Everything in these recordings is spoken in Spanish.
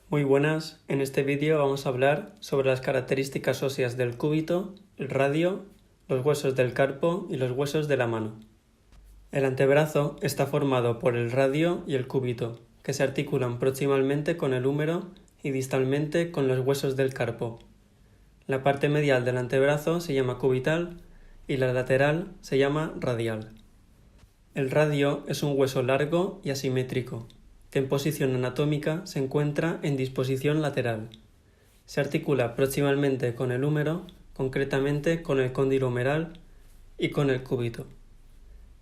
Muy buenas, en este vídeo vamos a hablar sobre las características óseas del cúbito, el radio, los huesos del carpo y los huesos de la mano. El antebrazo está formado por el radio y el cúbito, que se articulan proximalmente con el húmero y distalmente con los huesos del carpo. La parte medial del antebrazo se llama cubital y la lateral se llama radial. El radio es un hueso largo y asimétrico, que en posición anatómica se encuentra en disposición lateral. Se articula proximalmente con el húmero, concretamente con el cóndilo humeral y con el cúbito.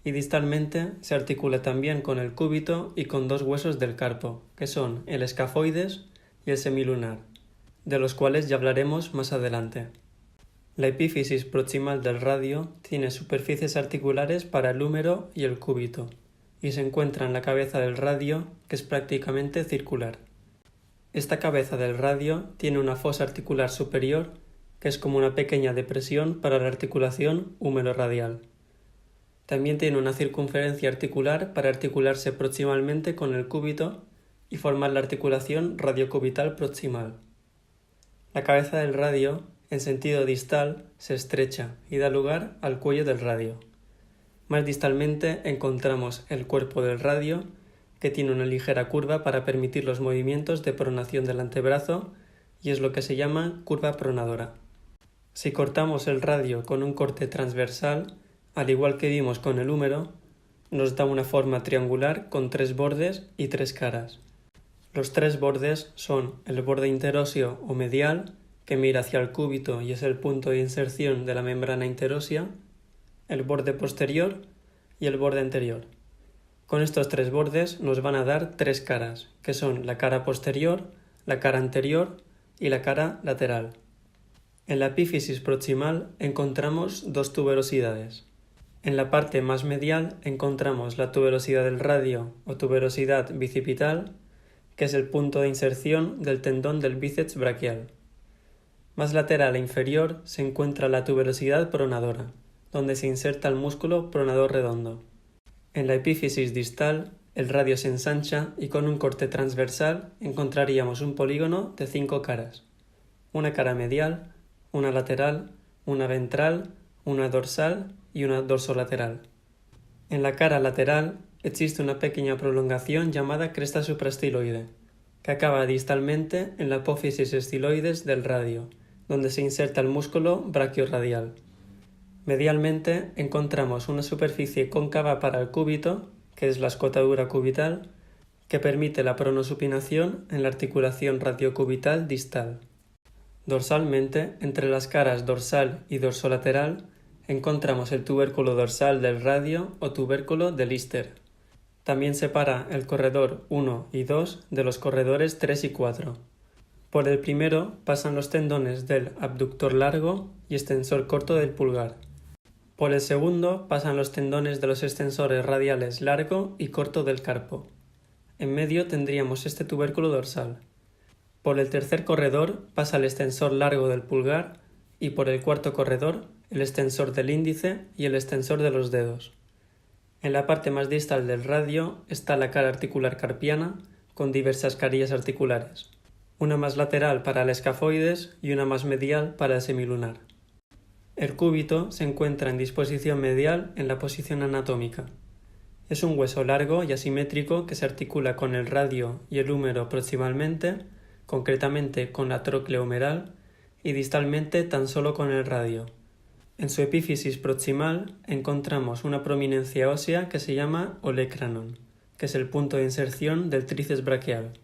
Y distalmente se articula también con el cúbito y con dos huesos del carpo, que son el escafoides y el semilunar, de los cuales ya hablaremos más adelante. La epífisis proximal del radio tiene superficies articulares para el húmero y el cúbito, y se encuentra en la cabeza del radio, que es prácticamente circular. Esta cabeza del radio tiene una fosa articular superior, que es como una pequeña depresión para la articulación húmero-radial. También tiene una circunferencia articular para articularse proximalmente con el cúbito y formar la articulación radiocubital proximal. La cabeza del radio, en sentido distal, se estrecha y da lugar al cuello del radio. Más distalmente encontramos el cuerpo del radio, que tiene una ligera curva para permitir los movimientos de pronación del antebrazo y es lo que se llama curva pronadora. Si cortamos el radio con un corte transversal, al igual que vimos con el húmero, nos da una forma triangular con tres bordes y tres caras. Los tres bordes son el borde interóseo o medial, que mira hacia el cúbito y es el punto de inserción de la membrana interósea, el borde posterior y el borde anterior. Con estos tres bordes nos van a dar tres caras, que son la cara posterior, la cara anterior y la cara lateral. En la epífisis proximal encontramos dos tuberosidades. En la parte más medial encontramos la tuberosidad del radio o tuberosidad bicipital, que es el punto de inserción del tendón del bíceps braquial. Más lateral e inferior se encuentra la tuberosidad pronadora, donde se inserta el músculo pronador redondo. En la epífisis distal, el radio se ensancha y con un corte transversal encontraríamos un polígono de 5 caras. Una cara medial, una lateral, una ventral, una dorsal y una dorsolateral. En la cara lateral existe una pequeña prolongación llamada cresta supraestiloide, que acaba distalmente en la apófisis estiloides del radio, donde se inserta el músculo braquiorradial. Medialmente encontramos una superficie cóncava para el cúbito, que es la escotadura cubital, que permite la pronosupinación en la articulación radiocubital distal. Dorsalmente, entre las caras dorsal y dorsolateral, encontramos el tubérculo dorsal del radio o tubérculo de Lister. También separa el corredor 1 y 2 de los corredores 3 y 4. Por el primero pasan los tendones del abductor largo y extensor corto del pulgar. Por el segundo pasan los tendones de los extensores radiales largo y corto del carpo. En medio tendríamos este tubérculo dorsal. Por el tercer corredor pasa el extensor largo del pulgar y por el cuarto corredor el extensor del índice y el extensor de los dedos. En la parte más distal del radio está la cara articular carpiana con diversas carillas articulares, una más lateral para el escafoides y una más medial para el semilunar. El cúbito se encuentra en disposición medial en la posición anatómica. Es un hueso largo y asimétrico que se articula con el radio y el húmero proximalmente, concretamente con la tróclea humeral, y distalmente tan solo con el radio. En su epífisis proximal encontramos una prominencia ósea que se llama olecranon, que es el punto de inserción del tríceps braquial.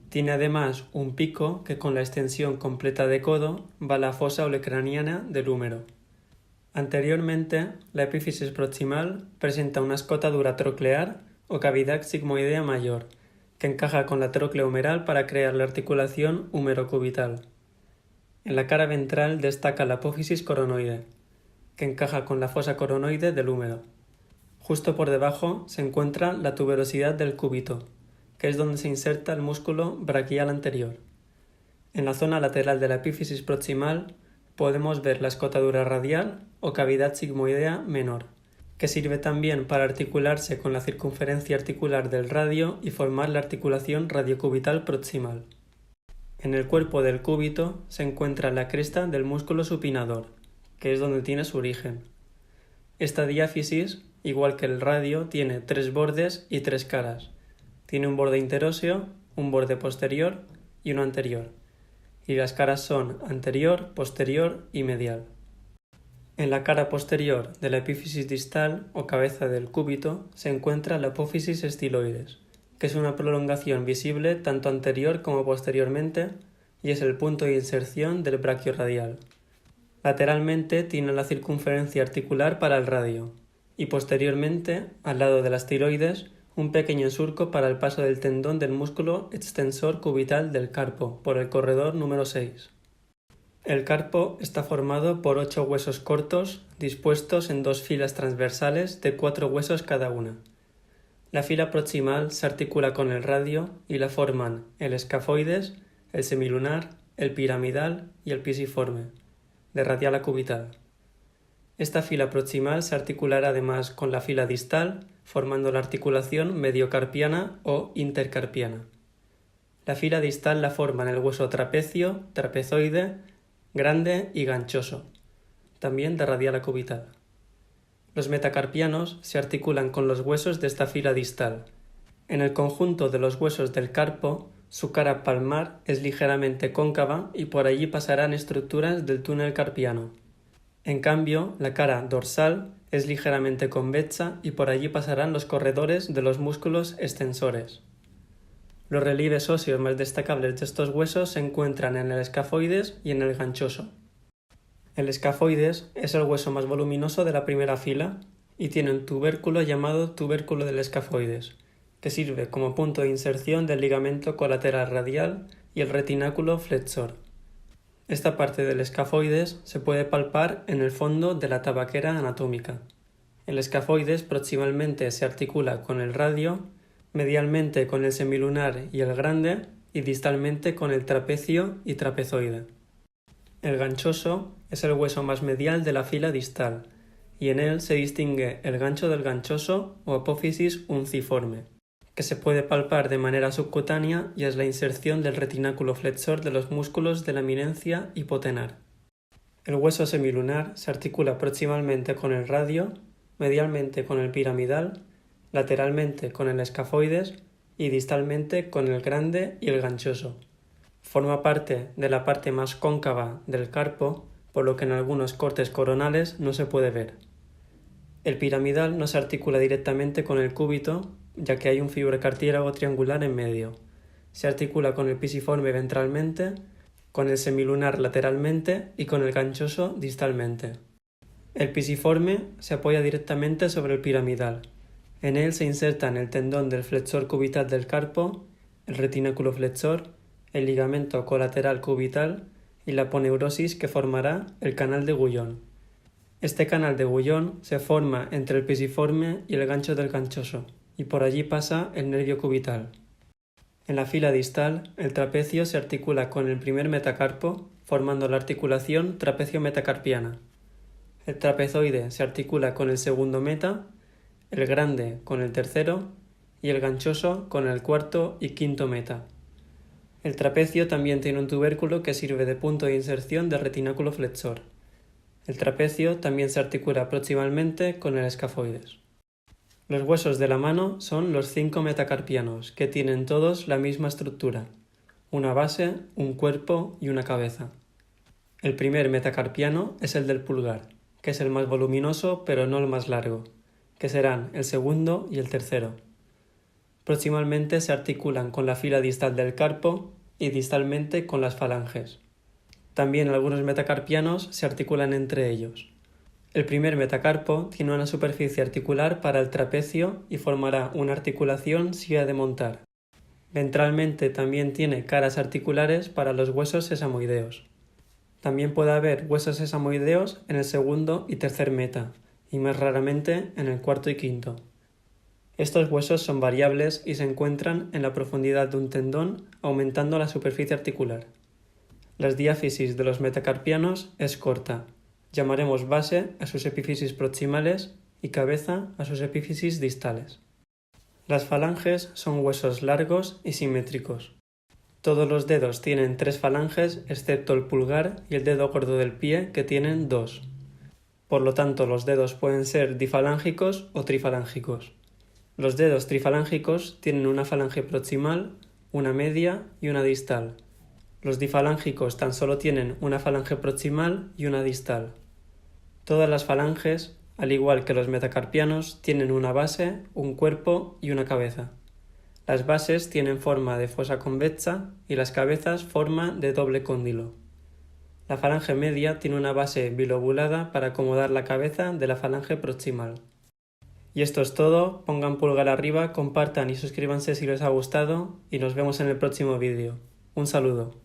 Tiene además un pico que con la extensión completa de codo va a la fosa olecraniana del húmero. Anteriormente, la epífisis proximal presenta una escotadura troclear o cavidad sigmoidea mayor, que encaja con la tróclea humeral para crear la articulación húmero-cubital. En la cara ventral destaca la apófisis coronoide, que encaja con la fosa coronoide del húmero. Justo por debajo se encuentra la tuberosidad del cúbito, que es donde se inserta el músculo braquial anterior. En la zona lateral de la epífisis proximal podemos ver la escotadura radial o cavidad sigmoidea menor, que sirve también para articularse con la circunferencia articular del radio y formar la articulación radiocubital proximal. En el cuerpo del cúbito se encuentra la cresta del músculo supinador, que es donde tiene su origen. Esta diáfisis, igual que el radio, tiene 3 bordes y 3 caras. Tiene un borde interóseo, un borde posterior y uno anterior, y las caras son anterior, posterior y medial. En la cara posterior de la epífisis distal o cabeza del cúbito se encuentra la apófisis estiloides, que es una prolongación visible tanto anterior como posteriormente y es el punto de inserción del braquio radial. Lateralmente tiene la circunferencia articular para el radio y posteriormente, al lado de las tiroides, un pequeño surco para el paso del tendón del músculo extensor cubital del carpo por el corredor número 6. El carpo está formado por 8 huesos cortos dispuestos en 2 filas transversales de 4 huesos cada una. La fila proximal se articula con el radio y la forman el escafoides, el semilunar, el piramidal y el pisiforme, de radial a cubital. Esta fila proximal se articulará además con la fila distal, formando la articulación mediocarpiana o intercarpiana. La fila distal la forman el hueso trapecio, trapezoide, grande y ganchoso, también de radial a cubital. Los metacarpianos se articulan con los huesos de esta fila distal. En el conjunto de los huesos del carpo, su cara palmar es ligeramente cóncava y por allí pasarán estructuras del túnel carpiano. En cambio, la cara dorsal es ligeramente convexa y por allí pasarán los corredores de los músculos extensores. Los relieves óseos más destacables de estos huesos se encuentran en el escafoides y en el ganchoso. El escafoides es el hueso más voluminoso de la primera fila y tiene un tubérculo llamado tubérculo del escafoides, que sirve como punto de inserción del ligamento colateral radial y el retináculo flexor. Esta parte del escafoides se puede palpar en el fondo de la tabaquera anatómica. El escafoides proximalmente se articula con el radio, medialmente con el semilunar y el grande y distalmente con el trapecio y trapezoide. El ganchoso es el hueso más medial de la fila distal y en él se distingue el gancho del ganchoso o apófisis unciforme, que se puede palpar de manera subcutánea y es la inserción del retináculo flexor de los músculos de la eminencia hipotenar. El hueso semilunar se articula proximalmente con el radio, medialmente con el piramidal, lateralmente con el escafoides y distalmente con el grande y el ganchoso. Forma parte de la parte más cóncava del carpo, por lo que en algunos cortes coronales no se puede ver. El piramidal no se articula directamente con el cúbito, ya que hay un fibrocartílago triangular en medio. Se articula con el pisiforme ventralmente, con el semilunar lateralmente y con el ganchoso distalmente. El pisiforme se apoya directamente sobre el piramidal. En él se insertan el tendón del flexor cubital del carpo, el retináculo flexor, el ligamento colateral cubital y la aponeurosis que formará el canal de Guyon. Este canal de Guyon se forma entre el pisiforme y el gancho del ganchoso, y por allí pasa el nervio cubital. En la fila distal, el trapecio se articula con el primer metacarpo, formando la articulación trapecio-metacarpiana. El trapezoide se articula con el segundo meta, el grande con el tercero y el ganchoso con el cuarto y quinto meta. El trapecio también tiene un tubérculo que sirve de punto de inserción del retináculo flexor. El trapecio también se articula proximalmente con el escafoides. Los huesos de la mano son los 5 metacarpianos, que tienen todos la misma estructura, una base, un cuerpo y una cabeza. El primer metacarpiano es el del pulgar, que es el más voluminoso pero no el más largo, que serán el segundo y el tercero. Proximalmente se articulan con la fila distal del carpo y distalmente con las falanges. También algunos metacarpianos se articulan entre ellos. El primer metacarpo tiene una superficie articular para el trapecio y formará una articulación silla de montar. Ventralmente también tiene caras articulares para los huesos sesamoideos. También puede haber huesos sesamoideos en el segundo y tercer meta, y más raramente en el cuarto y quinto. Estos huesos son variables y se encuentran en la profundidad de un tendón, aumentando la superficie articular. La diáfisis de los metacarpianos es corta. Llamaremos base a sus epífisis proximales y cabeza a sus epífisis distales. Las falanges son huesos largos y simétricos. Todos los dedos tienen 3 falanges, excepto el pulgar y el dedo gordo del pie, que tienen 2. Por lo tanto, los dedos pueden ser difalángicos o trifalángicos. Los dedos trifalángicos tienen una falange proximal, una media y una distal. Los difalángicos tan solo tienen una falange proximal y una distal. Todas las falanges, al igual que los metacarpianos, tienen una base, un cuerpo y una cabeza. Las bases tienen forma de fosa convexa y las cabezas forma de doble cóndilo. La falange media tiene una base bilobulada para acomodar la cabeza de la falange proximal. Y esto es todo, pongan pulgar arriba, compartan y suscríbanse si les ha gustado y nos vemos en el próximo vídeo. Un saludo.